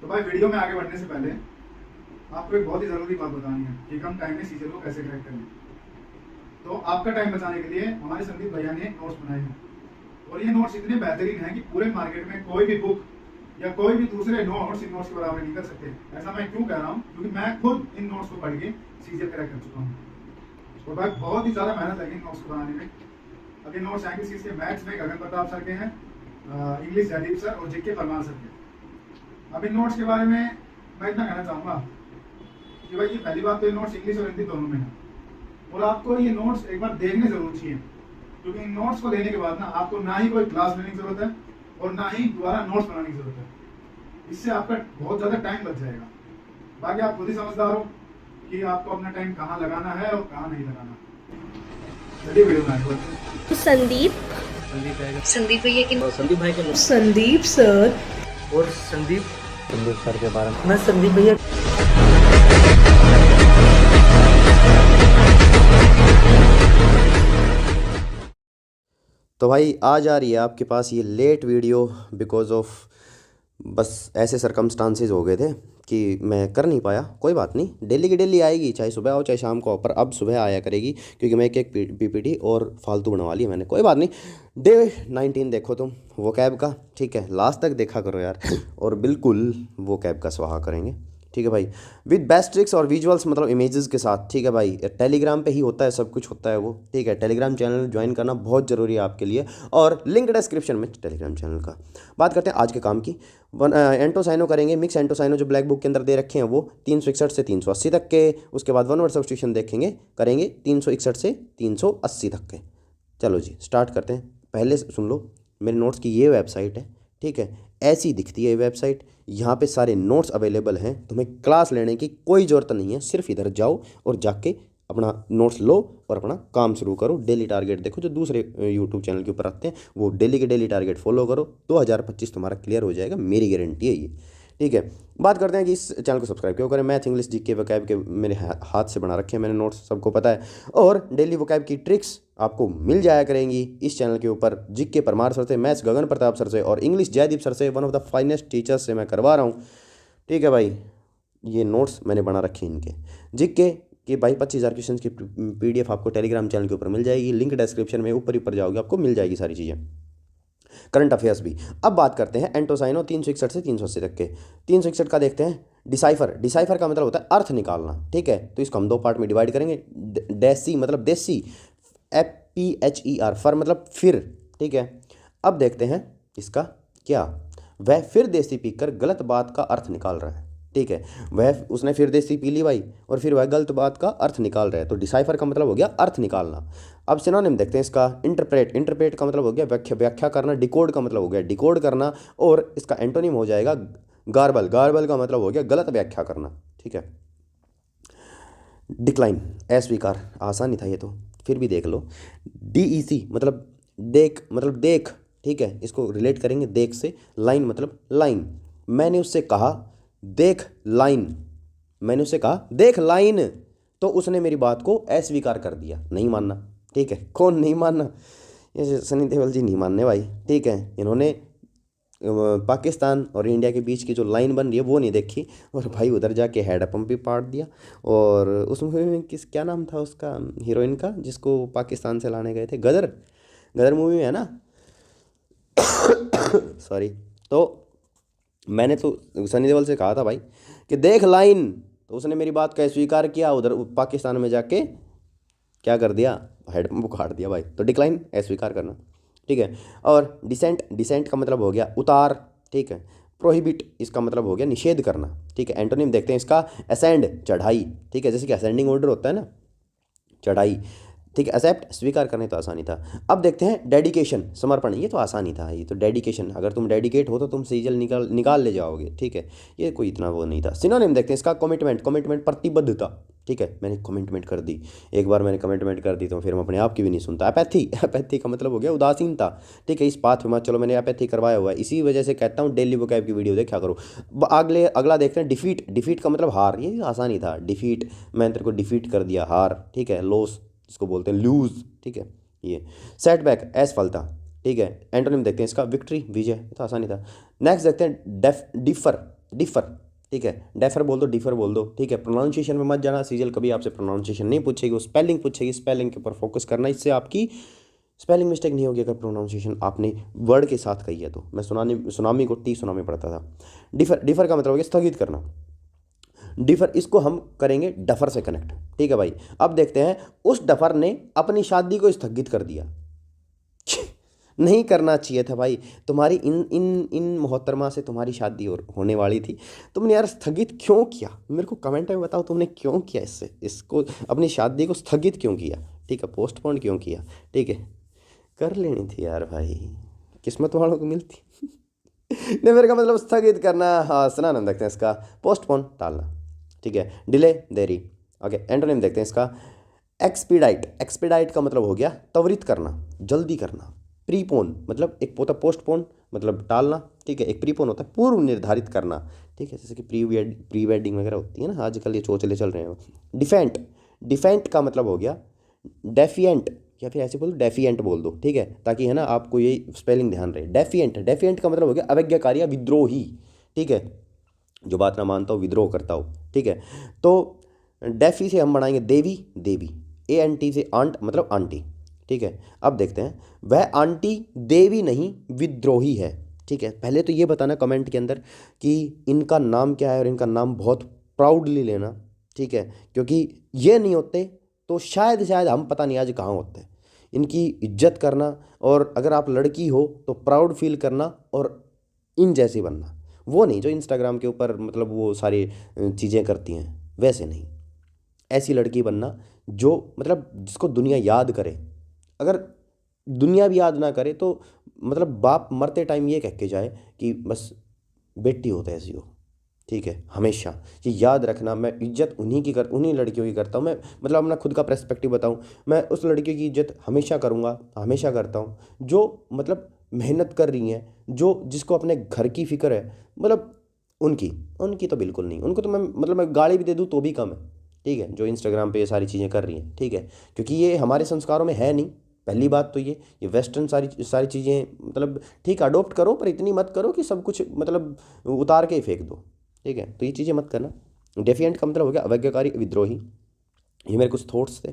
तो भाई वीडियो में आगे बढ़ने से पहले आपको एक बहुत ही ज़रूरी बात बतानी है कि कम टाइम में सीजन को कैसे क्रैक करें। तो आपका टाइम बचाने के लिए हमारे संदीप भैया ने नोट्स बनाए हैं और ये नोट्स इतने बेहतरीन हैं कि पूरे मार्केट में कोई भी बुक या कोई भी दूसरे नोट्स इन नोट्स के बराबर नहीं कर सकते। ऐसा मैं क्यों कह रहा हूँ, क्योंकि मैं खुद इन नोट्स को पढ़ के सीजन क्रैक कर चुका हूँ और भाई बहुत ही ज़्यादा मेहनत लगी इन नोट्स को बनाने में। अभी नोट्स आएंगे सीज के मैथ्स में गगन प्रताप सर के हैं, इंग्लिश जयदीप सर और जीके परमार सर के। अब इन नोट्स के बारे में मैं इतना कहना चाहूँगा कि भाई ये पहली बात तो ये नोट्स इंग्लिश और हिंदी दोनों में है और आपको ये नोट्स एक बार देखने जरूर चाहिए, क्योंकि इन नोट्स को लेने के बाद ना आपको ना ही कोई क्लास लेने की जरूरत है और ना ही दोबारा नोट्स बनाने की जरूरत है। इससे आपका बहुत ज़्यादा टाइम बच जाएगा। बाकी आप खुद ही समझदार हो कि आपको अपना टाइम कहाँ लगाना है और कहाँ नहीं लगाना। चलिए वीडियो में आगे बढ़ते हैं। संदीप भैया की संदीप भाई के संदीप सर और संदीप सर के बारे में मैं संदीप भैया तो भाई आज आ रही है आपके पास ये लेट वीडियो बिकॉज ऑफ बस ऐसे सरकमस्टांसेस हो गए थे कि मैं कर नहीं पाया। कोई बात नहीं, डेली की डेली आएगी, चाहे सुबह हो चाहे शाम को हो, पर अब सुबह आया करेगी क्योंकि मैं एक पीपीटी और फालतू बनवा ली मैंने। कोई बात नहीं, डे 19 देखो तुम वो कैब का, ठीक है, लास्ट तक देखा करो यार और बिल्कुल वो कैब का स्वाहा करेंगे, ठीक है भाई, विद बेस्ट ट्रिक्स और विजुअल्स, मतलब इमेजेस के साथ, ठीक है भाई। टेलीग्राम पे ही होता है सब कुछ, होता है वो, ठीक है। टेलीग्राम चैनल ज्वाइन करना बहुत ज़रूरी है आपके लिए और लिंक डिस्क्रिप्शन में टेलीग्राम चैनल का। बात करते हैं आज के काम की। एंटोसाइनो करेंगे, मिक्स एंटोसाइनो जो ब्लैक बुक के अंदर दे रखे हैं वो 361 से 380 तक के। उसके बाद वन वर्ड सब्स्टिट्यूशन देखेंगे, करेंगे 361 से 380 तक के। चलो जी स्टार्ट करते हैं। पहले सुन लो, मेरे नोट्स की ये वेबसाइट है, ठीक है, ऐसी दिखती है ये वेबसाइट। यहाँ पे सारे नोट्स अवेलेबल हैं, तुम्हें क्लास लेने की कोई ज़रूरत नहीं है, सिर्फ इधर जाओ और जाके अपना नोट्स लो और अपना काम शुरू करो। डेली टारगेट देखो जो दूसरे यूट्यूब चैनल के ऊपर आते हैं, वो डेली के डेली टारगेट फॉलो करो, 2025 तुम्हारा क्लियर हो जाएगा, मेरी गारंटी है ये, ठीक है। बात करते हैं कि इस चैनल को सब्सक्राइब क्यों करें। मैथ, इंग्लिश, जीके, वोकैब के मेरे हाथ से बना रखे हैं मैंने नोट्स, सबको पता है, और डेली वोकैब की ट्रिक्स आपको मिल जाया करेंगी इस चैनल के ऊपर। जीके परमार सर से, मैथ्स गगन प्रताप सर से और इंग्लिश जयदीप सर से, one of the finest teachers से मैं करवा रहा हूँ, ठीक है भाई। ये नोट्स मैंने बना रखे हैं इनके। जीके कि भाई 25,000 क्वेश्चन की PDF आपको टेलीग्राम चैनल के ऊपर मिल जाएगी, लिंक डिस्क्रिप्शन में ऊपर जाओगे आपको मिल जाएगी सारी चीज़ें। करंट अफेयर्स भी। अब बात करते हैं एंटोसाइनो 361 से 380 तक के। 361 का देखते हैं डिसाइफर। डिसाइफर का मतलब होता है अर्थ निकालना, ठीक है। तो इसको हम दो पार्ट में डिवाइड करेंगे। डेसी मतलब देसी, FPHER, फर मतलब फिर, ठीक है। अब देखते हैं इसका क्या, वह फिर देसी पीकर गलत बात का अर्थ निकाल रहा है, ठीक है। वह उसने फिर देसी पी ली भाई और फिर वह गलत बात का अर्थ निकाल रहा है, तो डिसाइफर का मतलब हो गया अर्थ निकालना। अब सिनोनिम देखते हैं इसका। इंटरप्रेट, इंटरप्रेट का मतलब हो गया व्याख्या, व्याख्या करना। डिकोड का मतलब हो गया डिकोड करना और इसका एंटोनिम हो जाएगा गार्बल। गार्बल का मतलब हो गया गलत व्याख्या करना, ठीक है। डिक्लाइन, अस्वीकार, आसानी था ये तो, फिर भी देख लो। DEC मतलब देख, मतलब देख, ठीक है, इसको रिलेट करेंगे देख से। लाइन मतलब लाइन। मैंने उससे कहा देख लाइन, मैंने उससे कहा देख लाइन, तो उसने मेरी बात को अस्वीकार कर दिया, नहीं मानना, ठीक है। कौन नहीं मानना, ये सनी देओल जी नहीं मानने भाई, ठीक है। इन्होंने पाकिस्तान और इंडिया के बीच की जो लाइन बन रही है वो नहीं देखी और भाई उधर जाके हेड पंप भी पाट दिया। और उस मूवी में क्या नाम था उसका, हीरोइन का, जिसको पाकिस्तान से लाने गए थे, गदर, गदर मूवी में है ना सॉरी। तो मैंने तो सनी देओल से कहा था भाई कि देख लाइन, तो उसने मेरी बात का स्वीकार किया, उधर पाकिस्तान में जाके क्या कर दिया, हेड पंप काट दिया भाई। तो डिक्लाइन अस्वीकार करना, ठीक है। और डिसेंट, डिसेंट का मतलब हो गया उतार, ठीक है। प्रोहिबिट, इसका मतलब हो गया निषेध करना, ठीक है। एंटोनिम देखते हैं इसका। असेंड, चढ़ाई, ठीक है, जैसे कि असेंडिंग ऑर्डर होता है ना, चढ़ाई, ठीक है। एक्सेप्ट, स्वीकार करने तो आसानी था। अब देखते हैं डेडिकेशन, समर्पण, ये तो आसानी था, ये तो डेडिकेशन, अगर तुम डेडिकेट हो तो तुम सीजल निकाल ले जाओगे, ठीक है, ये कोई इतना वो नहीं था। सिनोनिम देखते हैं इसका। कमिटमेंट, कमिटमेंट प्रतिबद्धता, ठीक है, मैंने कमिटमेंट कर दी, एक बार मैंने कमिटमेंट कर दी तो फिर मैं अपने आप की भी नहीं सुनता। अपैथी, अपैथी का मतलब हो गया उदासीनता, ठीक है। इस पाथ में चलो मैंने अपैथी करवाया हुआ है, इसी वजह से कहता हूँ डेली वोकैब की वीडियो देखा करो। अगला देखते हैं डिफीट। डिफीट का मतलब हार, ये आसानी था। डिफीट, मैंने तेरे को डिफीट कर दिया, हार, ठीक है। लॉस, इसको बोलते हैं लूज, ठीक है। ये सेटबैक, असफलता, ठीक है। एंटोनिम देखते हैं इसका। विक्ट्री, विजय, तो आसानी था। नेक्स्ट देखते हैं डिफर, डिफर, ठीक है, डेफर बोल दो, डिफर बोल दो, ठीक है। प्रोनाउंसिएशन में मत जाना, सीजल कभी आपसे प्रोनाउंसिएशन नहीं पूछेगी, वो स्पेलिंग पूछेगी, स्पेलिंग के ऊपर फोकस करना, इससे आपकी स्पेलिंग मिस्टेक नहीं होगी अगर प्रोनाउंसिएशन आपने वर्ड के साथ कही है तो। मैं सुनामी को टी सुनामी पढ़ता था। डिफर का मतलब हो गया स्थगित करना, डिफर, इसको हम करेंगे डफर से कनेक्ट, ठीक है भाई। अब देखते हैं, उस डफर ने अपनी शादी को स्थगित कर दिया। नहीं करना चाहिए था भाई, तुम्हारी इन मोहतरमा से तुम्हारी शादी होने वाली थी, तुमने यार स्थगित क्यों किया? मेरे को कमेंट में बताओ तुमने क्यों किया, इसको अपनी शादी को स्थगित क्यों किया, ठीक है, पोस्टपोन क्यों किया, ठीक है। कर लेनी थी यार भाई, किस्मत वालों को मिलती। नेवर का मतलब स्थगित करना, हाँ सिनोनिम देखते हैं इसका, पोस्टपोन टालना, ठीक है, डिले देरी, ओके। एंटोनिम देखते हैं इसका, एक्सपीडाइट, एक्सपीडाइट का मतलब हो गया त्वरित करना, जल्दी करना। प्रीपोन मतलब एक होता पोस्टपोन मतलब टालना, ठीक है, एक प्रीपोन होता है पूर्व निर्धारित करना, ठीक है, जैसे कि प्री वेडिंग वगैरह होती है ना, आजकल ये चोचले चल रहे हैं। डिफेंट, डिफेंट का मतलब हो गया डेफिएंट, या फिर ऐसे बोल दो डेफिएंट बोल दो, ठीक है, ताकि है ना आपको ये स्पेलिंग ध्यान रहे। डेफिएंट, डेफिएंट का मतलब हो गया अवज्ञाकारी या विद्रोही, ठीक है, जो बात ना मानता हो, विद्रोह करता हो, ठीक है। तो डेफी से हम बनाएंगे देवी, देवी, ANT से आंट मतलब आंटी, ठीक है। अब देखते हैं, वह आंटी देवी नहीं विद्रोही है, ठीक है। पहले तो ये बताना कमेंट के अंदर कि इनका नाम क्या है, और इनका नाम बहुत प्राउडली लेना, ठीक है, क्योंकि ये नहीं होते तो शायद हम पता नहीं आज कहाँ होते हैं। इनकी इज्जत करना, और अगर आप लड़की हो तो प्राउड फील करना और इन जैसे बनना, वो नहीं जो इंस्टाग्राम के ऊपर मतलब वो सारी चीज़ें करती हैं, वैसे नहीं। ऐसी लड़की बनना जो मतलब जिसको दुनिया याद करे, अगर दुनिया भी याद ना करे तो मतलब बाप मरते टाइम ये कह के जाए कि बस बेटी हो तो ऐसी हो, ठीक है। हमेशा ये याद रखना, मैं इज्जत उन्हीं लड़कियों की करता हूँ। मैं मतलब अपना खुद का पर्सपेक्टिव बताऊँ, मैं उस लड़कियों की इज्जत हमेशा करूँगा, हमेशा करता हूँ जो मतलब मेहनत कर रही हैं, जिसको अपने घर की फिक्र है, मतलब उनकी तो बिल्कुल नहीं, उनको तो मैं गाली भी दे दूँ तो भी कम है, ठीक है, जो इंस्टाग्राम पे ये सारी चीज़ें कर रही हैं, ठीक है, क्योंकि ये हमारे संस्कारों में है नहीं। पहली बात तो ये वेस्टर्न सारी चीज़ें मतलब ठीक अडोप्ट करो, पर इतनी मत करो कि सब कुछ मतलब उतार के ही फेंक दो, ठीक है, तो ये चीज़ें मत करना। डेफिएंट का मतलब हो गया अवज्ञाकारी, विद्रोही। ये मेरे कुछ थॉट्स थे,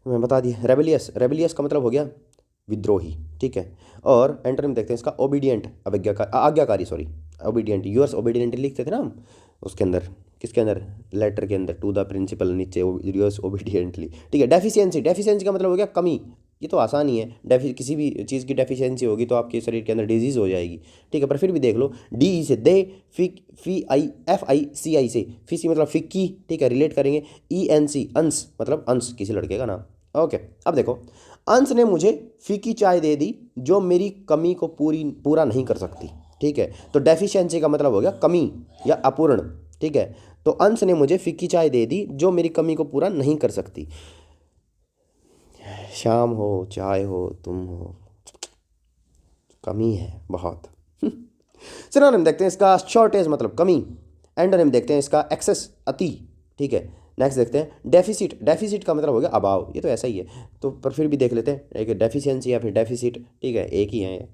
मैं बता दिए। रेबेलियस, रेबेलियस का मतलब हो गया विद्रोही, ठीक है। और एंटोनिम देखते हैं इसका, ओबीडियंट, आज्ञाकारी, सॉरी, ओबीडियंट, यूअर्स ओबीडियंट लिखते थे ना हम, उसके अंदर, किसके अंदर, लेटर के अंदर, टू द प्रिंसिपल, नीचे यूअर्स ओबीडियंटली, ठीक है। डेफिशिएंसी, डेफिशिएंसी का मतलब हो गया कमी, ये तो आसान ही है। किसी भी चीज़ की डेफिशिएंसी होगी तो आपके शरीर के अंदर डिजीज़ हो जाएगी, ठीक है, पर फिर भी देख लो, DE से दे, FICI से फिसी मतलब फिक्की, ठीक है, रिलेट करेंगे। ENC अंश मतलब अंश, किसी लड़के का नाम, ओके। अब देखो, अंश ने मुझे फीकी चाय दे दी जो मेरी कमी को पूरा नहीं कर सकती, ठीक है। तो डेफिशिएंसी का मतलब हो गया कमी या अपूर्ण, ठीक है। तो अंश ने मुझे फीकी चाय दे दी जो मेरी कमी को पूरा नहीं कर सकती। शाम हो, चाय हो, तुम हो, कमी है बहुत। सिनोनिम देखते हैं इसका, शॉर्टेज मतलब कमी। एंटोनिम देखते हैं इसका, एक्सेस अति, ठीक है। नेक्स्ट देखते हैं डेफिसिट, डेफिसिट का मतलब हो गया अभाव, ये तो ऐसा ही है, तो पर फिर भी देख लेते हैं, एक डेफिशिएंसी या फिर डेफिसिट, ठीक है, एक ही है।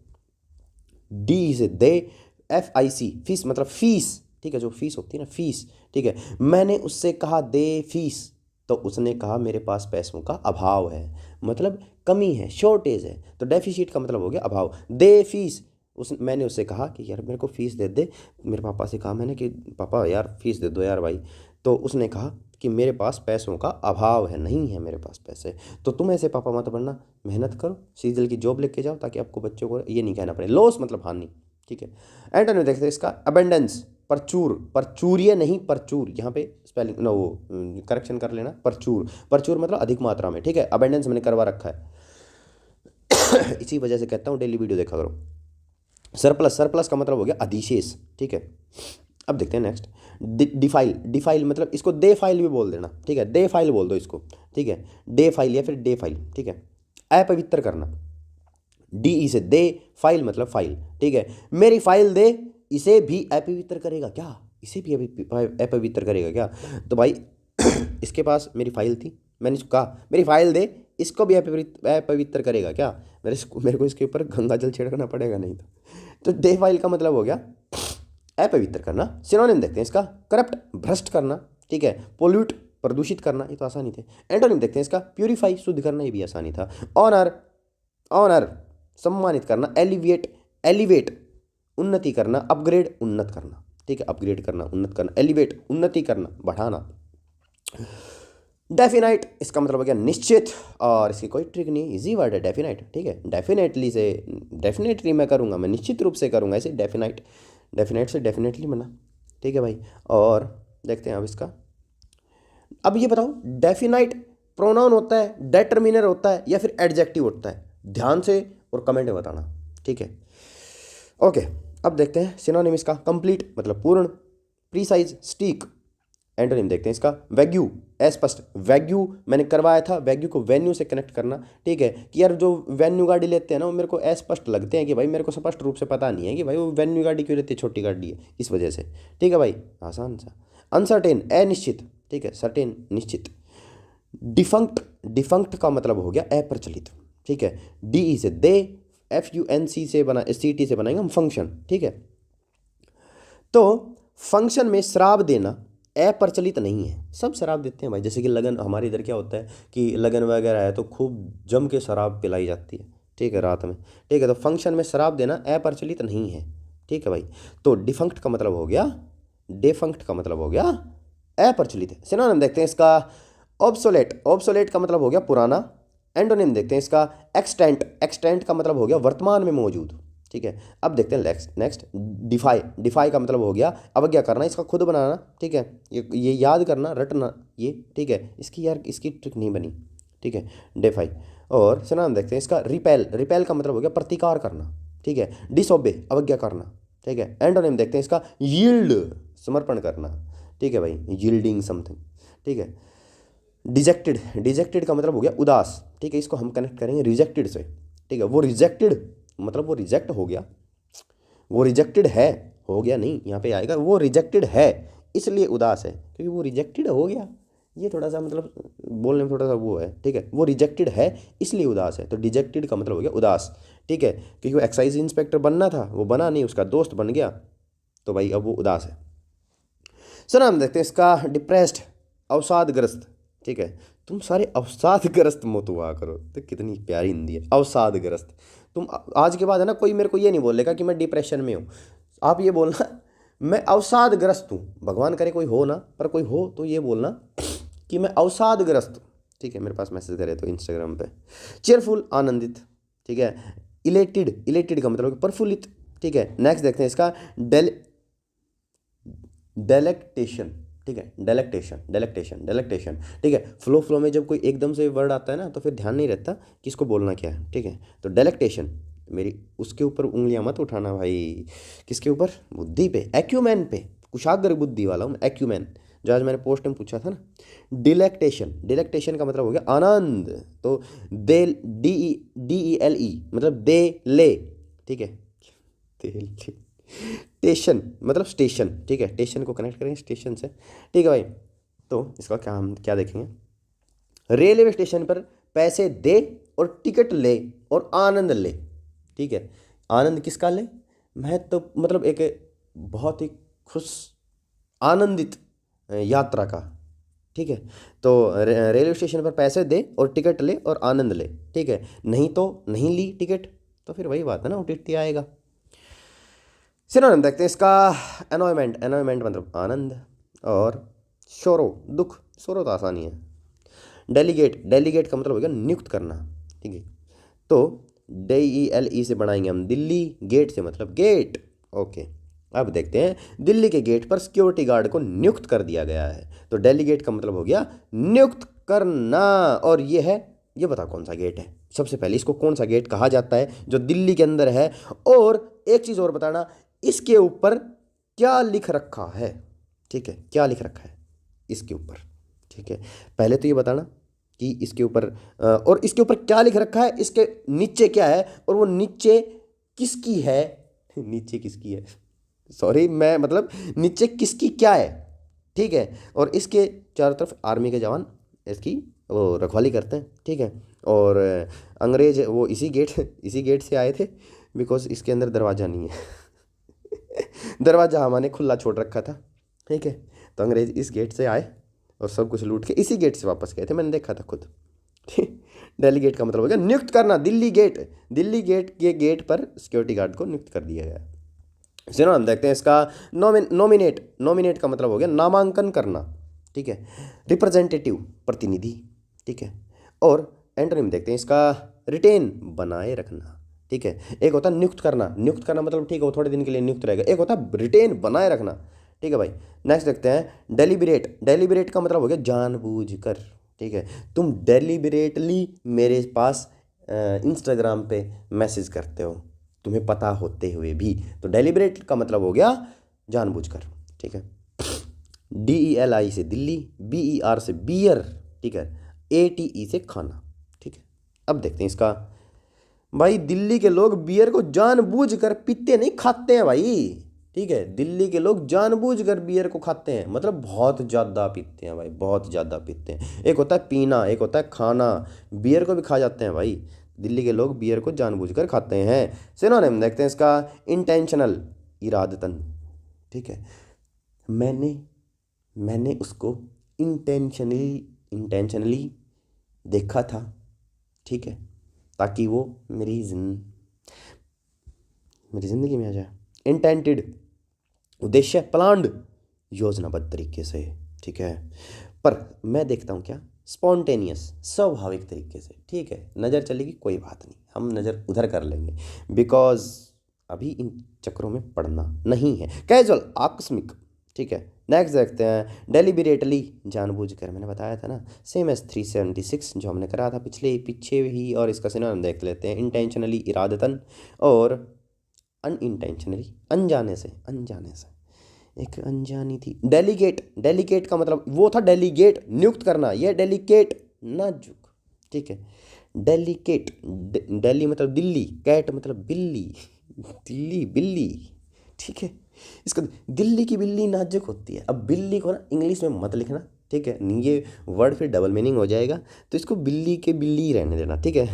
D से दे, FIC फीस मतलब फीस, ठीक है, जो फीस होती है ना, फीस, ठीक है। मैंने उससे कहा दे फीस, तो उसने कहा मेरे पास पैसों का अभाव है, मतलब कमी है, शॉर्टेज है। तो डेफिसिट का मतलब हो गया अभाव। दे फीस, मैंने उससे कहा कि यार मेरे को फ़ीस दे दे, मेरे पापा से कहा मैंने कि पापा यार फ़ीस दे दो यार भाई, तो उसने कहा कि मेरे पास पैसों का अभाव है, नहीं है मेरे पास पैसे। तो तुम ऐसे पापा मत बनना, मेहनत करो, सीजल की जॉब लेके जाओ ताकि आपको बच्चों को ये नहीं कहना पड़े। लॉस मतलब हानि, ठीक है। एंटोनिम देखते हैं इसका, अबेंडेंस, परचूर, परचूरिय नहीं परचूर, यहाँ पे स्पेलिंग ना वो करेक्शन कर लेना, परचूर, परचूर मतलब अधिक मात्रा में, ठीक है। अबेंडेंस मैंने करवा रखा है इसी वजह से कहता हूँ डेली वीडियो देखा करो। सरप्लस, सरप्लस का मतलब हो गया अधिशेष, ठीक है। अब देखते हैं नेक्स्ट, डिफाइल, डिफाइल मतलब इसको दे फाइल भी बोल देना, ठीक है, दे फाइल बोल दो इसको, ठीक है, डे फाइल या फिर डे फाइल, ठीक है। अपवित्र करना, DE से दे, फाइल मतलब फाइल, ठीक है। मेरी फाइल दे, इसे भी अपवित्र करेगा क्या, इसे भी अपवित्र करेगा क्या? तो भाई इसके पास मेरी फाइल थी, मैंने इसको कहा मेरी फाइल दे, इसको भी अपवित्र करेगा क्या? मेरे को इसके ऊपर गंगा जल छिड़कना पड़ेगा नहीं तो। डे फाइल का मतलब हो गया अपवित्र करना। सिनोनिम देखते हैं इसका, करप्ट भ्रष्ट करना, ठीक है। पोल्यूट प्रदूषित करना, ये तो आसानी थे। एंटोनिम देखते हैं इसका, प्यूरिफाई शुद्ध करना, ये भी आसानी था। ऑनर ऑनर सम्मानित करना। एलिवेट एलिवेट उन्नति करना। अपग्रेड उन्नत करना, ठीक है। अपग्रेड करना, उन्नत करना। एलिवेट उन्नति करना, बढ़ाना। डेफिनाइट इसका मतलब हो गया निश्चित, और इसकी कोई ट्रिक नहीं, इजी वर्ड है डेफिनाइट, ठीक है। डेफिनेटली से डेफिनेटली मैं करूँगा, मैं निश्चित रूप से करूँगा, ऐसे डेफिनाइट, डेफिनेट से डेफिनेटली बना, ठीक है भाई। और देखते हैं अब इसका, अब ये बताओ डेफिनाइट प्रोनाउन होता है, डेटर्मिनर होता है, या फिर एडजेक्टिव होता है? ध्यान से और कमेंट में बताना, ठीक है। ओके, अब देखते हैं सिनोनिम इसका, कंप्लीट मतलब पूर्ण, प्रीसाइज स्टीक। एंटोनिम देखते हैं इसका, वैग्यू अस्पष्ट। वैग्यू मैंने करवाया था, वैग्यू को वेन्यू से कनेक्ट करना, ठीक है। कि यार जो वेन्यू गाड़ी लेते हैं ना, वो मेरे को अस्पष्ट लगते हैं, कि भाई मेरे को स्पष्ट रूप से पता नहीं है कि भाई वो वेन्यू गाड़ी क्यों लेती है, छोटी गाड़ी है इस वजह से, ठीक है भाई, आसान सा। अनसर्टेन अनिश्चित, ठीक है। सर्टेन निश्चित। डिफंक्ट डिफंक्ट का मतलब हो गया अप्रचलित, ठीक है। DE से दे, FUNC से बना, CT से बनाएंगे हम फंक्शन, ठीक है। तो फंक्शन में शराब देना अप्रचलित नहीं है, सब शराब देते हैं भाई। जैसे कि लगन, हमारे इधर क्या होता है कि लगन वगैरह है तो खूब जम के शराब पिलाई जाती है, ठीक है, रात में, ठीक है। तो फंक्शन में शराब देना अप्रचलित नहीं है, ठीक है भाई। तो डिफंक्ट का मतलब हो गया, डिफंक्ट का मतलब हो गया अप्रचलित है। सिनोनिम देखते हैं इसका, ऑब्सोलेट ऑब्सोलेट का मतलब हो गया पुराना। एंटोनिम देखते हैं इसका, एक्सटेंट एक्सटेंट का मतलब हो गया वर्तमान में मौजूद, ठीक है। अब देखते हैं नेक्स्ट डिफाई डिफाई का मतलब हो गया अवज्ञा करना, इसका खुद बनाना, ठीक है। ये याद करना, रटना ये, ठीक है। इसकी यार इसकी ट्रिक नहीं बनी, ठीक है, डिफाई। और सिनोनिम देखते हैं इसका, रिपेल रिपेल का मतलब हो गया प्रतिकार करना, ठीक है। डिसओबे अवज्ञा करना, ठीक है। एंटोनिम देखते हैं इसका, यील्ड समर्पण करना, ठीक है भाई, यील्डिंग समथिंग, ठीक है। डिजेक्टेड डिजेक्टेड का मतलब हो गया उदास, ठीक है। इसको हम कनेक्ट करेंगे रिजेक्टेड से, ठीक है। वो रिजेक्टेड मतलब वो रिजेक्ट हो गया, वो रिजेक्टेड है, हो गया नहीं, यहाँ पे आएगा वो रिजेक्टेड है इसलिए उदास है, क्योंकि वो रिजेक्टेड हो गया। ये थोड़ा सा मतलब बोलने में थोड़ा सा वो है, ठीक है। वो रिजेक्टेड है इसलिए उदास है, तो डिजेक्टेड का मतलब हो गया उदास, ठीक है। क्योंकि वो एक्साइज इंस्पेक्टर बनना था, वो बना नहीं, उसका दोस्त बन गया, तो भाई अब वो उदास है। सर हम देखते हैं इसका, डिप्रेस्ड अवसादग्रस्त, ठीक है। तुम सारे अवसादग्रस्त मत हुआ करो, तो कितनी प्यारी हिंदी है, अवसादग्रस्त। तुम आज के बाद है ना, कोई मेरे को ये नहीं बोलेगा कि मैं डिप्रेशन में हूँ, आप ये बोलना मैं अवसादग्रस्त हूँ। भगवान करे कोई हो ना, पर कोई हो तो ये बोलना कि मैं अवसादग्रस्त हूँ, ठीक है। मेरे पास मैसेज करे तो इंस्टाग्राम पे। चेयरफुल आनंदित, ठीक है। इलेटेड इलेटेड का मतलब प्रफुल्लित, ठीक है। नेक्स्ट देखते हैं इसका, डेलेक्टेशन, ठीक है। डेलेक्टेशन डेलेक्टेशन डेलेक्टेशन, ठीक है। फ्लो में जब कोई एकदम से वर्ड आता है ना, तो फिर ध्यान नहीं रहता कि इसको बोलना क्या है, ठीक है। तो डेलेक्टेशन, मेरी उसके ऊपर उंगलियां मत उठाना भाई, किसके ऊपर, बुद्धि पे, एक्यूमैन पे, कुशाग्र बुद्धि वाला हूँ, एक्यूमैन, जो आज मैंने पोस्ट में पूछा था ना। डिलेक्टेशन डिलेक्टेशन का मतलब हो गया आनंद, तो DELE मतलब दे ले, ठीक है। स्टेशन मतलब स्टेशन, ठीक है। स्टेशन को कनेक्ट करेंगे स्टेशन से, ठीक है भाई। तो इसका क्या हम क्या देखेंगे, रेलवे स्टेशन पर पैसे दे और टिकट ले और आनंद ले, ठीक है। आनंद किसका ले, मैं तो मतलब एक बहुत ही खुश आनंदित यात्रा का, ठीक है। तो रेलवे स्टेशन पर पैसे दे और टिकट ले और आनंद ले, ठीक है। नहीं तो नहीं ली टिकट, तो फिर वही बात है ना, OTT आएगा। सिनोनिम देखते हैं इसका, एनॉयमेंट एनॉयमेंट मतलब आनंद, और शोरो दुख, शोरो तो आसानी है। डेलीगेट डेलीगेट का मतलब हो गया नियुक्त करना, ठीक है। तो DELE से बनाएंगे हम दिल्ली, गेट से मतलब गेट, ओके। अब देखते हैं, दिल्ली के गेट पर सिक्योरिटी गार्ड को नियुक्त कर दिया गया है, तो डेलीगेट का मतलब हो गया नियुक्त करना। और ये है, ये बता कौन सा गेट है, सबसे पहले इसको कौन सा गेट कहा जाता है जो दिल्ली के अंदर है। और एक चीज़ और बताना, इसके ऊपर क्या लिख रखा है, ठीक है, क्या लिख रखा है इसके ऊपर, ठीक है। पहले तो ये बताना कि इसके ऊपर और इसके ऊपर क्या लिख रखा है, इसके नीचे क्या है, और वो नीचे किसकी है नीचे किसकी है, सॉरी मैं मतलब नीचे किसकी क्या है, ठीक है। और इसके चारों तरफ आर्मी के जवान इसकी वो रखवाली करते हैं, ठीक है। और अंग्रेज वो इसी गेट से आए थे, बिकॉज इसके अंदर दरवाज़ा नहीं है दरवाज़ा हमारे खुला छोड़ रखा था, ठीक है। तो अंग्रेज इस गेट से आए और सब कुछ लूट के इसी गेट से वापस गए थे, मैंने देखा था खुद। दिल्ली गेट का मतलब हो गया नियुक्त करना, दिल्ली गेट के गेट पर सिक्योरिटी गार्ड को नियुक्त कर दिया गया। सिनोनिम देखते हैं इसका, नॉमिनेट का मतलब हो गया नामांकन करना, ठीक है। रिप्रेजेंटेटिव प्रतिनिधि, ठीक है। और एंटोनिम देखते हैं इसका, रिटेन बनाए रखना, ठीक है। एक होता है नियुक्त करना मतलब ठीक है वो थोड़े दिन के लिए नियुक्त रहेगा, एक होता है रिटेन बनाए रखना, ठीक है भाई। नेक्स्ट देखते हैं डेलिबरेट का मतलब हो गया जानबूझकर, ठीक है। तुम डेलिबरेटली मेरे पास इंस्टाग्राम पे मैसेज करते हो तुम्हें पता होते हुए भी, तो डेलिबरेट का मतलब हो गया जानबूझकर, ठीक है। DELI से दिल्ली, BER से बियर, ठीक है। ATE से खाना, ठीक है। अब देखते हैं इसका, भाई दिल्ली के लोग बियर को जानबूझकर पीते नहीं खाते हैं भाई, ठीक है। दिल्ली के लोग जानबूझकर बियर को खाते हैं मतलब बहुत ज़्यादा पीते हैं भाई, बहुत ज़्यादा पीते हैं। एक होता है पीना, एक होता है खाना, बियर को भी खा जाते हैं भाई। दिल्ली के लोग बियर को जानबूझकर खाते हैं। सिनोनिम देखते हैं इसका, इंटेंशनल इरादतन, ठीक है। मैंने उसको इंटेंशनली देखा था, ठीक है, ताकि वो मेरी ज़िंदगी में आ जाए। इंटेंटेड उद्देश्य, प्लान्ड योजनाबद्ध तरीके से, ठीक है। पर मैं देखता हूँ क्या, स्पॉन्टेनियस स्वाभाविक तरीके से, ठीक है। नज़र चलेगी कोई बात नहीं, हम नज़र उधर कर लेंगे, बिकॉज अभी इन चक्रों में पड़ना नहीं है। कैजुअल आकस्मिक, ठीक है। नेक्स्ट देखते हैं डेलिबरेटली जानबूझकर, मैंने बताया था ना, सेम एज 376 जो हमने करा था पीछे ही। और इसका सिनोनिम देख लेते हैं, इंटेंशनली इरादतन और अनइंटेंशनली अनजाने से एक अनजानी थी। डेलीगेट का मतलब वो था डेलीगेट नियुक्त करना, ये डेलीकेट नाजुक, ठीक है। डेली मतलब दिल्ली, कैट मतलब बिल्ली, ठीक है। इसका दिल्ली की बिल्ली नाजुक होती है। अब बिल्ली को ना इंग्लिश में मत लिखना, ठीक है, ये वर्ड फिर डबल मीनिंग हो जाएगा, तो इसको बिल्ली के बिल्ली ही रहने देना, ठीक है।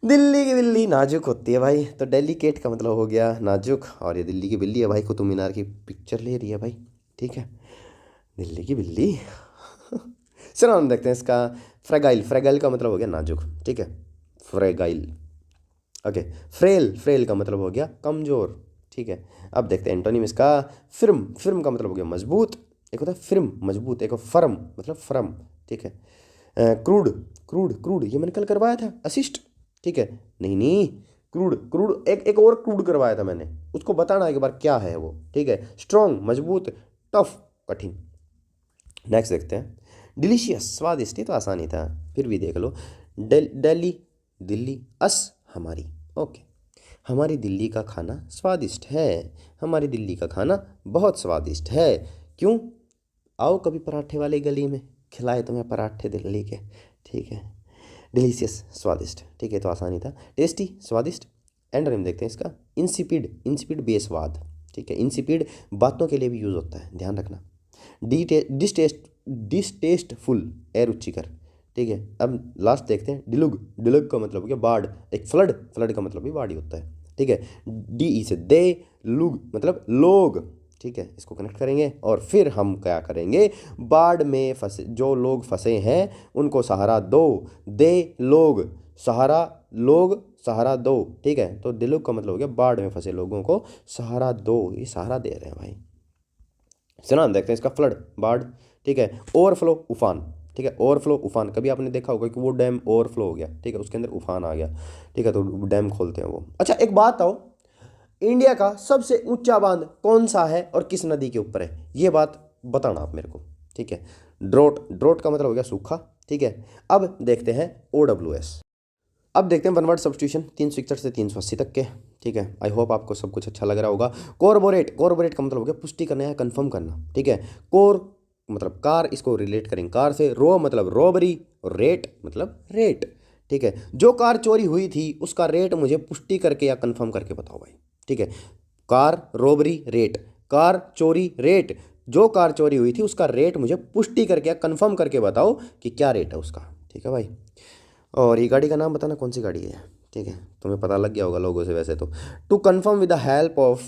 दिल्ली की बिल्ली नाजुक होती है भाई, तो डेलीकेट का मतलब हो गया नाजुक, और ये दिल्ली की बिल्ली है भाई, कुतुब मीनार की पिक्चर ले रही है भाई, ठीक है, दिल्ली की बिल्ली। चलो हम देखते हैं इसका, फ्रेगाइल का मतलब हो गया नाजुक, ठीक है, फ्रेगाइल, ओके। फ्रेल का मतलब हो गया कमज़ोर, ठीक है। अब देखते हैं एंटोनिम इसका, फिर्म का मतलब हो गया मजबूत, एक होता है फिर्म मजबूत, एक फर्म मतलब फर्म, ठीक है। क्रूड ये मैंने कल करवाया था, असिस्ट, ठीक है। नहीं क्रूड एक और क्रूड करवाया था मैंने, उसको बताना एक बार क्या है वो, ठीक है। स्ट्रॉन्ग मजबूत, टफ कठिन। नेक्स्ट देखते हैं, डिलीशियस स्वादिष्ट, तो आसानी था फिर भी देख लो। दिल्ली अस हमारी, ओके। हमारी दिल्ली का खाना स्वादिष्ट है, हमारी दिल्ली का खाना बहुत स्वादिष्ट है। क्यों? आओ कभी पराठे वाली गली में, खिलाए तुम्हें पराठे दिल्ली के, ठीक है। डिलीशियस स्वादिष्ट, ठीक है, तो आसानी था। टेस्टी स्वादिष्ट। एंटोनिम देखते हैं इसका, इंसिपिड बेस्वाद, ठीक है। इंसिपिड बातों के लिए भी यूज़ होता है, ध्यान रखना। डिस्टेस्टफुल अरुचिकर, ठीक है। अब लास्ट देखते हैं, डिलुग का मतलब हो गया बाढ़, एक फ्लड का मतलब भी बाढ़ ही होता है, ठीक है। DE से दे, लुग मतलब लोग, ठीक है, इसको कनेक्ट करेंगे और फिर हम क्या करेंगे, बाढ़ में फंसे जो लोग फंसे हैं उनको सहारा दो, दे लोग सहारा दो, ठीक है। तो डिलुग का मतलब हो गया बाढ़ में फंसे लोगों को सहारा दो, ये सहारा दे रहे हैं भाई। सुना देखते हैं इसका, फ्लड बाढ़, ठीक है। ओवरफ्लो उफान, ठीक है। ओवरफ्लो उफान, कभी आपने देखा होगा कि वो डैम ओवरफ्लो हो गया, ठीक है, उसके अंदर उफान आ गया, ठीक है, तो डैम खोलते हैं वो। अच्छा एक बात आओ, इंडिया का सबसे ऊंचा बांध कौन सा है और किस नदी के ऊपर है, ये बात बताना आप मेरे को, ठीक है। ड्रोट का मतलब हो गया सूखा, ठीक है। अब देखते हैं OWS, अब देखते हैं वन वर्ड सब्स्टिट्यूशन 361 से 380 तक के, ठीक है। आई होप आपको सब कुछ अच्छा लग रहा होगा। कोरबोरेट का मतलब हो गया पुष्टि करना या कंफर्म करना, ठीक है। कोर मतलब कार, इसको रिलेट करेंगे कार से। रो मतलब रॉबरी, और रेट मतलब रेट, ठीक है। जो कार चोरी हुई थी उसका रेट मुझे पुष्टि करके या कंफर्म करके बताओ भाई, ठीक है। कार रॉबरी रेट, कार चोरी रेट, जो कार चोरी हुई थी उसका रेट मुझे पुष्टि करके या कंफर्म करके बताओ कि क्या रेट है उसका, ठीक है भाई। और ये गाड़ी का नाम बताना कौन सी गाड़ी है, ठीक है, तुम्हें पता लग गया होगा लोगों से वैसे तो। To confirm with the help of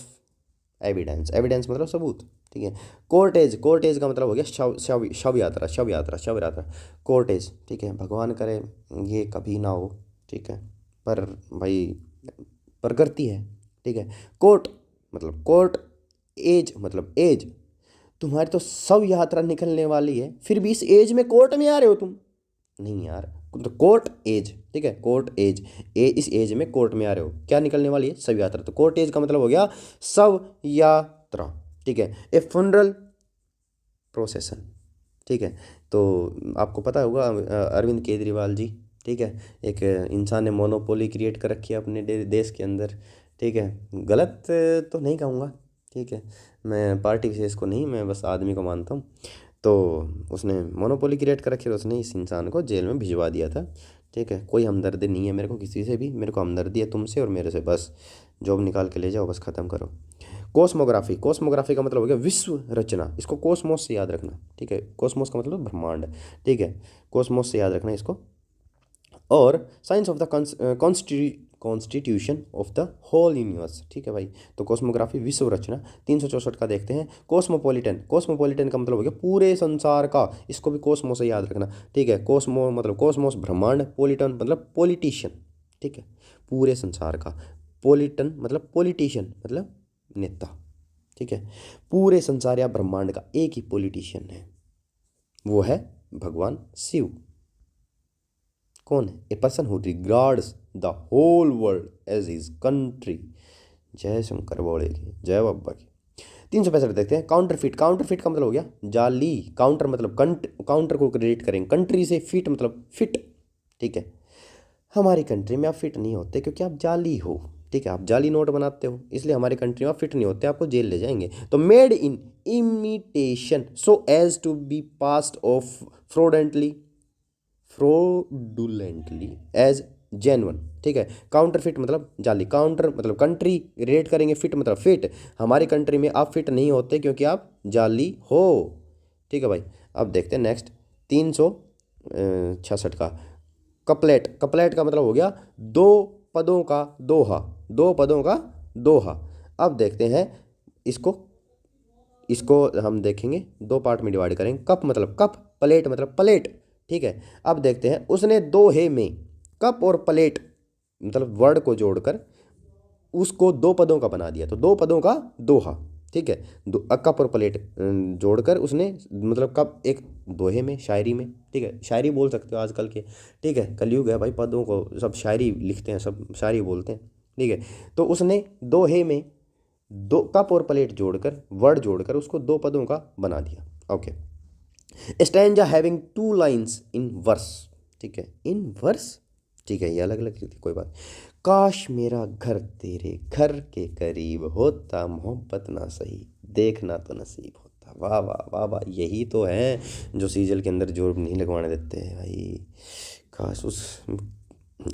evidence, evidence मतलब सबूत, ठीक है। कोर्टेज, कोर्टेज का मतलब हो गया शव शव शव यात्रा, शव यात्रा, शव यात्रा, कोर्टेज, ठीक है। भगवान करे ये कभी ना हो, ठीक है, पर भाई पर करती है, ठीक है। कोर्ट मतलब कोर्ट, एज मतलब एज, तुम्हारी तो शव यात्रा निकलने वाली है, फिर भी इस एज में कोर्ट में आ रहे हो तुम, नहीं यार, तो कोर्ट एज, ठीक है, कोर्ट एज, इस एज में कोर्ट में आ रहे हो, क्या निकलने वाली है, शव यात्रा। तो कोर्ट एज का मतलब हो गया शव यात्रा, ठीक है। ए फनरल प्रोसेसन, ठीक है। तो आपको पता होगा अरविंद केजरीवाल जी, ठीक है, एक इंसान ने मोनोपोली क्रिएट कर रखी है अपने देश के अंदर, ठीक है। गलत तो नहीं कहूँगा, ठीक है, मैं पार्टी विशेष को नहीं, मैं बस आदमी को मानता हूँ। तो उसने मोनोपोली क्रिएट कर रखी है, उसने इस इंसान को जेल में भिजवा दिया था, ठीक है। कोई हमदर्दी नहीं है मेरे को किसी से भी, मेरे को हमदर्दी है तुमसे और मेरे से, बस जॉब निकाल के ले जाओ, बस ख़त्म करो। कोस्मोग्राफी, कोस्मोग्राफी का मतलब हो गया विश्व रचना, इसको कोस्मोस से याद रखना, ठीक है। कोस्मोस का मतलब ब्रह्मांड, ठीक है, कोस्मोस से याद रखना इसको। और science of the constitution of the whole universe, ठीक है भाई। तो कोस्मोग्राफी विश्व रचना। 364 का देखते हैं। कोस्मोपॉलिटन, कोस्मोपॉलिटन का मतलब हो गया पूरे संसार का, इसको भी कोस्मो से याद रखना, ठीक है। कोस्मो मतलब कोस्मोस ब्रह्मांड, पॉलिटन मतलब पॉलिटिशियन, ठीक है, पूरे संसार का। पॉलिटन मतलब पॉलिटिशियन मतलब नेता, ठीक है। पूरे संसार या ब्रह्मांड का एक ही पॉलिटिशियन है, वो है भगवान शिव। कौन है? A person who regards the whole world as his country. जय शंकर बोले की, जय बाबा की। 365 देखते हैं। काउंटरफिट, काउंटरफिट का मतलब हो गया जाली। काउंटर मतलब काउंटर को क्रेडिट करेंगे, कंट्री से फिट मतलब फिट, ठीक है। हमारी कंट्री में आप फिट नहीं होते क्योंकि आप जाली हो, ठीक है, आप जाली नोट बनाते हो, इसलिए हमारी कंट्री में आप फिट नहीं होते, आपको जेल ले जाएंगे। तो made in imitation so as to be passed off fraudulently as genuine, ठीक है। काउंटरफिट मतलब जाली, काउंटर मतलब कंट्री रेट करेंगे, फिट मतलब फिट, हमारी कंट्री में आप फिट नहीं होते क्योंकि आप जाली हो, ठीक है भाई। अब देखते हैं नेक्स्ट 366 का कपलेट। कपलेट का मतलब हो गया दो पदों का दोहा, दो पदों का दोहा। अब देखते हैं इसको, इसको हम देखेंगे दो पार्ट में डिवाइड करेंगे। कप मतलब कप, प्लेट मतलब प्लेट, ठीक है। अब देखते हैं उसने दोहे में कप और प्लेट मतलब वर्ड को जोड़कर उसको दो पदों का बना दिया, तो दो पदों का दोहा, ठीक है। कप और प्लेट जोड़कर उसने मतलब कप एक दोहे में, शायरी में, ठीक है, शायरी बोल सकते हो आजकल के, ठीक है, कलयुग है भाई, पदों को सब शायरी लिखते हैं, सब शायरी बोलते हैं, ठीक है। तो उसने दोहे में दो कप और प्लेट जोड़कर, वर्ड जोड़कर उसको दो पदों का बना दिया, okay. Stanza having two lines in verse, ठीक है, इन वर्स, ठीक है, ये अलग अलग थी, कोई बात। काश मेरा घर तेरे घर के करीब होता, मोहब्बत ना सही देखना तो नसीब होता। वाह वाह वाह वाह, यही तो है जो सीजल के अंदर जोर नहीं लगवाने देते हैं भाई। काश उस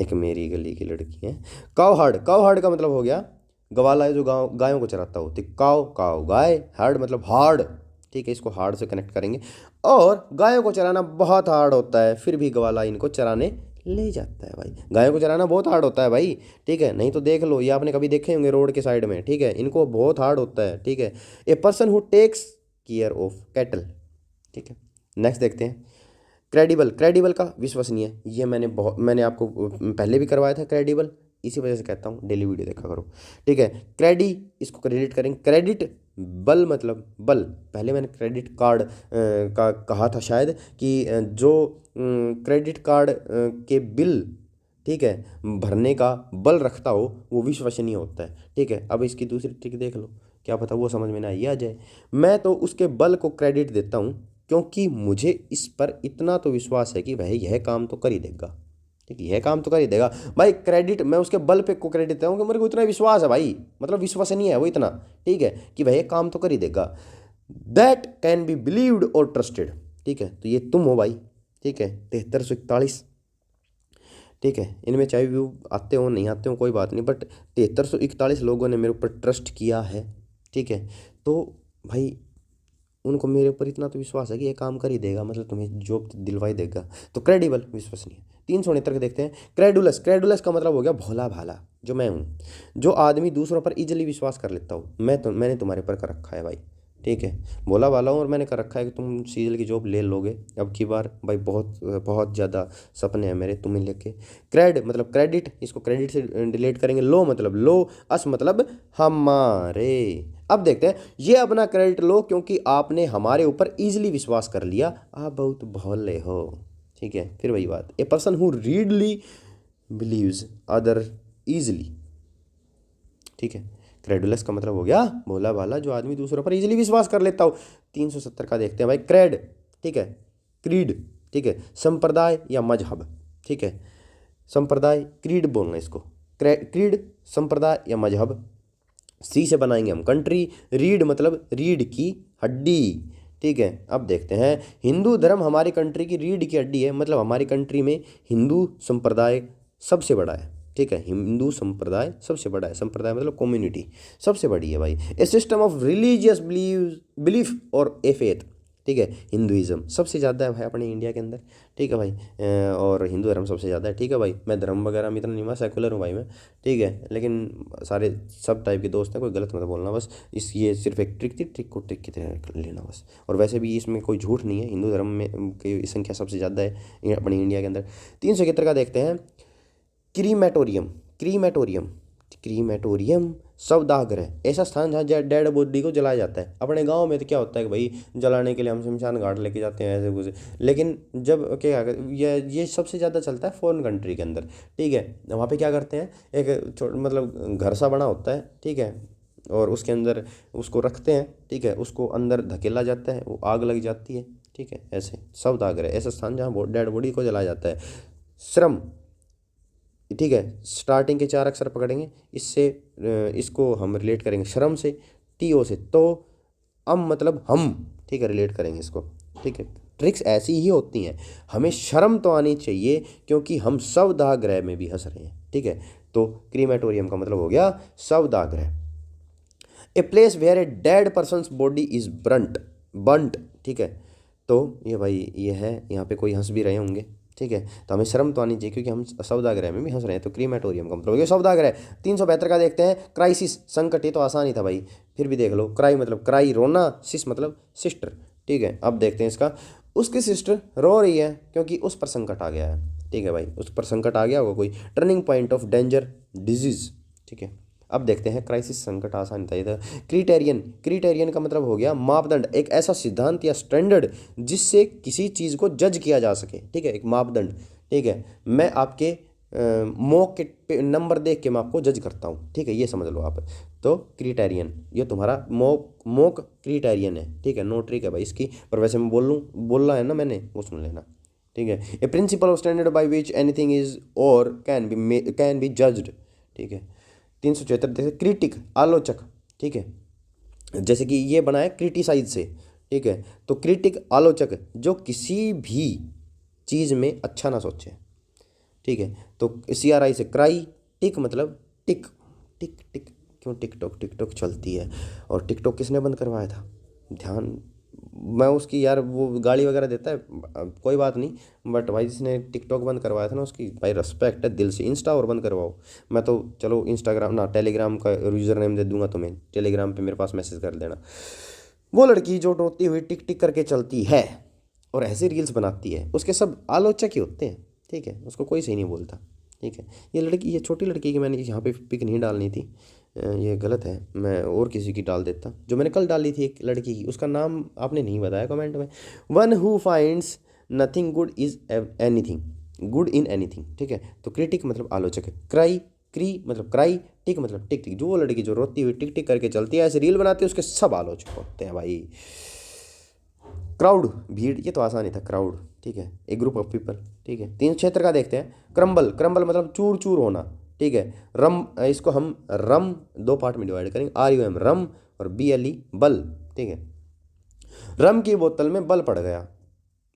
एक मेरी गली की लड़की है। काव हार्ड का मतलब हो गया गवाला है जो गायों को चराता हो, ठीक। काव काव गाय, हार्ड मतलब हार्ड, ठीक है, इसको हार्ड से कनेक्ट करेंगे। और गायों को चराना बहुत हार्ड होता है, फिर भी गवाला इनको चराने ले जाता है भाई। गायों को चराना बहुत हार्ड होता है भाई, ठीक है, नहीं तो देख लो, ये आपने कभी देखे होंगे रोड के साइड में, ठीक है, इनको बहुत हार्ड होता है, ठीक है। A person who takes care of cattle, ठीक है। नेक्स्ट देखते हैं क्रेडिबल। क्रेडिबल का विश्वसनीय, ये मैंने आपको पहले भी करवाया था क्रेडिबल, इसी वजह से कहता हूँ डेली वीडियो देखा करो, ठीक है। क्रेडी, इसको क्रेडिट करेंगे, क्रेडिट बल मतलब बल, पहले मैंने क्रेडिट कार्ड का कहा था शायद कि जो क्रेडिट कार्ड के बिल, ठीक है, भरने का बल रखता हो वो विश्वसनीय होता है, ठीक है। अब इसकी दूसरी ट्रिक देख लो, क्या पता वो समझ में ना आ जाए। मैं तो उसके बल को क्रेडिट देता हूँ क्योंकि मुझे इस पर इतना तो विश्वास है कि भाई यह काम तो कर ही देगा, ठीक है, यह काम तो कर ही देगा भाई। क्रेडिट मैं उसके बल पे को क्रेडिट देता हूँ कि मेरे को इतना विश्वास है भाई, मतलब विश्वसनीय है वो इतना, ठीक है, कि भाई ये काम तो कर ही देगा। दैट कैन बी बिलीव्ड और ट्रस्टेड, ठीक है, तो ये तुम हो भाई, ठीक है। 7341, ठीक है, इनमें चाहे व्यू आते हो नहीं आते हो कोई बात नहीं, बट 7341 लोगों ने मेरे ऊपर ट्रस्ट किया है, ठीक है। तो भाई उनको मेरे ऊपर इतना तो विश्वास है कि ये काम कर ही देगा, मतलब तुम्हें जॉब दिलवाई देगा, तो क्रेडिबल विश्वसनीय। 369 का देखते हैं। क्रेडुलस, क्रेडुलस का मतलब हो गया भोला भाला, जो मैं हूँ, जो आदमी दूसरों पर इजीली विश्वास कर लेता हूँ। मैंने तुम्हारे पर कर रखा है भाई, ठीक है, भोला भाला हूँ और मैंने कर रखा है कि तुम सीजल की जॉब ले लोगे अब की बार भाई। बहुत बहुत ज़्यादा सपने हैं मेरे तुम्हें लेके। क्रेड मतलब क्रेडिट, इसको क्रेडिट से डिलीट करेंगे। लो मतलब लो, अस मतलब हमारे। अब देखते हैं, ये अपना क्रेडिट लो क्योंकि आपने हमारे ऊपर इजीली विश्वास कर लिया, आप बहुत भोले हो, ठीक है। फिर वही बात, a person who readily believes other easily, ठीक है। क्रेडुलस का मतलब हो गया भोला भाला, जो आदमी दूसरों पर इजीली विश्वास कर लेता हो। 370 का देखते हैं भाई। क्रेड, ठीक है, क्रीड, ठीक है, संप्रदाय या मजहब, ठीक है, संप्रदाय क्रीड बोलना इसको, क्रीड संप्रदाय या मजहब। सी से बनाएंगे हम कंट्री। रीड मतलब रीढ़ की हड्डी, ठीक है। अब देखते हैं, हिंदू धर्म हमारी कंट्री की रीढ़ की हड्डी है, मतलब हमारी कंट्री में हिंदू संप्रदाय सबसे बड़ा है, ठीक है। हिंदू संप्रदाय सबसे बड़ा है, संप्रदाय मतलब कम्युनिटी सबसे बड़ी है भाई। ए सिस्टम ऑफ रिलीजियस बिलीफ और ए फेथ, ठीक है। हिंदुइज्म सबसे ज़्यादा है भाई अपने इंडिया के अंदर, ठीक है भाई, और हिंदू धर्म सबसे ज़्यादा है, ठीक है भाई। मैं धर्म वगैरह में इतना नहीं, मैं सेकुलर हूँ भाई मैं, ठीक है, लेकिन सारे सब टाइप के दोस्त हैं, कोई गलत मत बोलना बस। ये सिर्फ एक ट्रिक थी, ट्रिक को ट्रिक की तरह लेना बस। और वैसे भी इसमें कोई झूठ नहीं है, हिंदू धर्म में की संख्या सबसे ज़्यादा है अपनी इंडिया के अंदर। 371 का देखते हैं। क्रीमेटोरियम, क्रीमेटोरियम, क्रीमेटोरियम शवदाह, ऐसा स्थान जहाँ डेड बॉडी को जलाया जाता है। अपने गांव में तो क्या होता है कि भाई जलाने के लिए हम शमशान घाट लेके जाते हैं ऐसे कुछ, लेकिन जब क्या ये सबसे ज़्यादा चलता है फॉरेन कंट्री के अंदर, ठीक है। वहाँ पे क्या करते हैं, एक मतलब घर सा बना होता है, ठीक है, और उसके अंदर उसको रखते हैं, ठीक है, उसको अंदर धकेला जाता है, वो आग लग जाती है, ठीक है। ऐसे शवदाह, ऐसा स्थान जहाँ डेड बॉडी को जलाया जाता है। श्रम, ठीक है, स्टार्टिंग के 4 अक्षर पकड़ेंगे, इससे इसको हम रिलेट करेंगे श्रम से, टीओ से, तो अम मतलब हम, ठीक है, रिलेट करेंगे इसको, ठीक है। ट्रिक्स ऐसी ही होती हैं, हमें शर्म तो आनी चाहिए क्योंकि हम शवदाह गृह में भी हंस रहे हैं, ठीक है। तो क्रीमेटोरियम का मतलब हो गया शवदाह गृह। A place where a dead person's body is burnt, ठीक है। तो ये भाई ये है, यहाँ पे कोई हंस भी रहे होंगे, ठीक है, तो हमें शर्म तो आनी चाहिए क्योंकि हम शवदाह में भी हंस रहे हैं। तो क्रीमेटोरियम का मतलब हो गया शवदाह। 372 का देखते हैं। क्राइसिस, संकट, ये तो आसान ही था भाई, फिर भी देख लो। क्राई मतलब क्राई रोना, सिस मतलब सिस्टर, ठीक है। अब देखते हैं इसका, उसकी सिस्टर रो रही है क्योंकि उस पर संकट आ गया है, ठीक है भाई, उस पर संकट आ गया होगा कोई, turning point of danger, disease, ठीक है। अब देखते हैं, क्राइसिस संकट आसान था इधर। क्रिटेरियन, क्रिटेरियन का मतलब हो गया मापदंड, एक ऐसा सिद्धांत या स्टैंडर्ड जिससे किसी चीज़ को जज किया जा सके, ठीक है, एक मापदंड, ठीक है। मैं आपके मॉक के नंबर देख के मैं आपको जज करता हूँ, ठीक है, ये समझ लो आप। तो क्रिटेरियन, ये तुम्हारा मॉक क्रिटेरियन है, ठीक है, नो ट्रिक है भाई इसकी, पर वैसे मैं बोलना है ना मैंने, वो सुन लेना, ठीक है। A principle of standard by which anything is or can be judged, ठीक है। 374 जैसे क्रिटिक, आलोचक, ठीक है, जैसे कि ये बना है क्रिटिसाइज से, ठीक है। तो क्रिटिक आलोचक जो किसी भी चीज़ में अच्छा ना सोचे, ठीक है। तो CRI से क्राई, टिक मतलब टिक, टिक टिक, क्यों टिकटॉक चलती है, और टिकटॉक किसने बंद करवाया था, ध्यान, मैं उसकी यार वो गाली वगैरह देता है कोई बात नहीं, बट भाई जिसने टिकटॉक बंद करवाया था ना उसकी भाई रिस्पेक्ट है दिल से। इंस्टा और बंद करवाओ, मैं तो चलो इंस्टाग्राम ना टेलीग्राम का यूज़र नेम दे दूंगा तुम्हें, टेलीग्राम पे मेरे पास मैसेज कर देना। वो लड़की जो रोती हुई टिक टिक करके चलती है और ऐसे रील्स बनाती है, उसके सब आलोचक ही होते हैं, ठीक है, उसको कोई सही नहीं बोलता, ठीक है। ये लड़की, ये छोटी लड़की की मैंने यहाँ पे पिक नहीं डालनी थी, ये गलत है, मैं और किसी की डाल देता। जो मैंने कल डाली थी एक लड़की की, उसका नाम आपने नहीं बताया कमेंट में। One who finds nothing good is anything good in anything, ठीक है। तो क्रिटिक मतलब आलोचक है। क्राई, क्री मतलब क्राई, टिक मतलब टिक टिक, जो वो लड़की जो रोती हुई टिक टिक करके चलती है, ऐसे रील बनाती है, उसके सब आलोचक होते हैं भाई। क्राउड, भीड़, ये तो आसान ही था, क्राउड, ठीक है, एक ग्रुप ऑफ पीपल, ठीक है। 3 का देखते हैं। क्रम्बल, क्रम्बल मतलब चूर चूर होना, ठीक है। रम, इसको हम रम 2 पार्ट में डिवाइड करेंगे, RUM रम और BLE बल, ठीक है। रम की बोतल में बल पड़ गया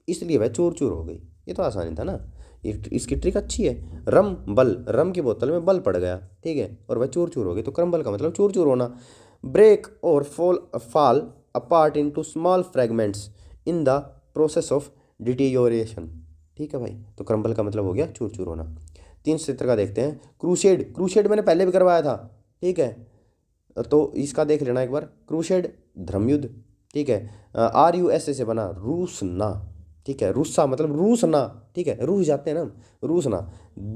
इसलिए वह चूर चूर हो गई, ये तो आसानी था ना, इसकी ट्रिक अच्छी है। रम बल, रम की बोतल में बल पड़ गया, ठीक है, और वह चूर चूर हो गई, तो क्रम्बल का मतलब चूर चूर होना। ब्रेक और fall apart into small fragments in the process of deterioration, ठीक है भाई। तो क्रम्बल का मतलब हो गया चूर चूर होना। 370 का देखते हैं, क्रूसेड। क्रूसेड मैंने पहले भी करवाया था, ठीक है, तो इसका देख लेना एक बार। क्रूसेड धर्मयुद्ध, ठीक है। RUSA से बना, रूसना, ठीक है। रूसा मतलब रूसना, ठीक है, रूस जाते हैं ना हम, रूसना।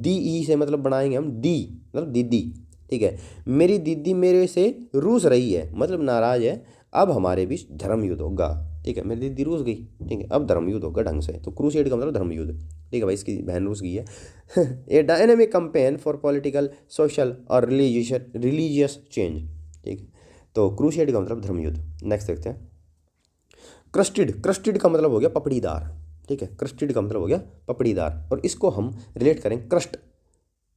DE से मतलब बनाएंगे हम दी, मतलब दीदी, ठीक है। मेरी दीदी मेरे से रूस रही है, मतलब नाराज है, अब हमारे बीच धर्म युद्ध होगा, ठीक है। मेरी दीदी रूस गई, ठीक है, अब धर्म युद्ध होगा ढंग से। तो क्रूसेड का मतलब धर्म युद्ध, ठीक है भाई, इसकी बहन रूस गई है। A dynamic campaign for political, social और रिलीजियस चेंज, ठीक है। तो क्रूसेड का मतलब धर्म युद्ध। नेक्स्ट देखते हैं, क्रस्टेड। क्रस्टेड का मतलब हो गया पपड़ीदार, ठीक है। क्रस्टेड का मतलब हो गया पपड़ीदार, और इसको हम रिलेट करें क्रस्ट,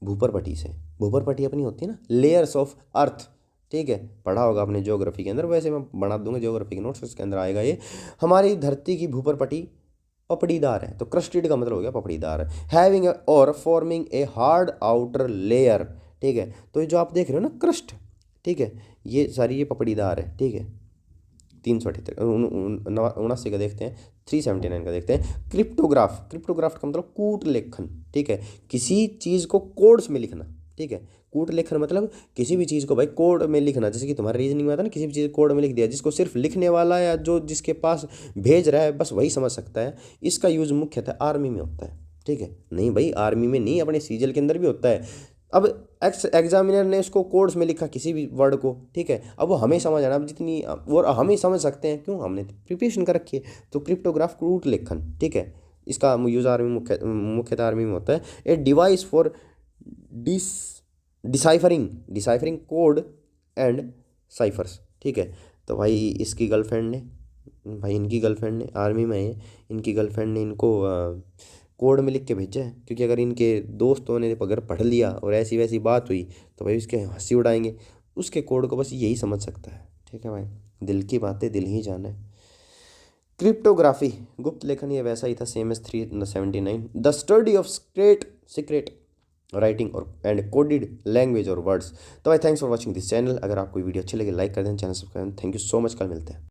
भूपरपट्टी से। भूपरपट्टी अपनी होती है ना, लेयर्स ऑफ अर्थ, ठीक है, पढ़ा होगा आपने ज्योग्राफी के अंदर, वैसे मैं बना दूंगा ज्योग्राफी के नोट्स, उसके अंदर आएगा ये। हमारी धरती की भूपरपट्टी पपड़ीदार है, तो क्रस्टेड का मतलब हो गया पपड़ीदार। हैविंग और forming a hard outer layer, ठीक है। तो ये जो आप देख रहे हो ना क्रस्ट, ठीक है, ये सारी ये पपड़ीदार है, ठीक है। 378 का देखते हैं, 379 का देखते हैं। क्रिप्टोग्राफ। क्रिप्टोग्राफ का मतलब कूट लेखन, ठीक है, किसी चीज़ को कोड्स में लिखना, ठीक है। कूट लेखन मतलब किसी भी चीज़ को भाई कोड में लिखना, जैसे कि तुम्हारा रीजनिंग में आता है ना, किसी भी चीज़ कोड में लिख दिया, जिसको सिर्फ लिखने वाला या जो जिसके पास भेज रहा है बस वही समझ सकता है। इसका यूज़ मुख्यतः आर्मी में होता है, ठीक है। नहीं भाई, आर्मी में नहीं, अपने सीजल के अंदर भी होता है। अब एग्जामिनर ने उसको कोड्स में लिखा किसी भी वर्ड को, ठीक है, अब वो हमें समझ आना, अब जितनी और हम ही समझ सकते हैं, क्यों, हमने प्रिपरेशन कर रखी है। तो क्रिप्टोग्राफ कूट लेखन, ठीक है, इसका यूज़ आर्मी मुख्यतः आर्मी में होता है। A device for deciphering code and cyphers, ठीक है। तो भाई इसकी गर्लफ्रेंड ने, भाई इनकी गर्लफ्रेंड ने आर्मी में है, इनकी गर्लफ्रेंड ने इनको कोड में लिख के भेजा है, क्योंकि अगर इनके दोस्तों ने अगर पढ़ लिया और ऐसी वैसी बात हुई तो भाई उसके हंसी उड़ाएंगे। उसके कोड को बस यही समझ सकता है, ठीक है भाई, दिल की बातें दिल ही जाने। क्रिप्टोग्राफी, गुप्त लेखन, ये वैसा ही था, same as 379। The study of secret writing और एंड कोडेड लैंग्वेज और वर्ड्स। तो भाई thanks for watching this channel. अगर आपको वीडियो अच्छी लगे लाइक कर दें, channel subscribe. Thank you so much, कल मिलते हैं।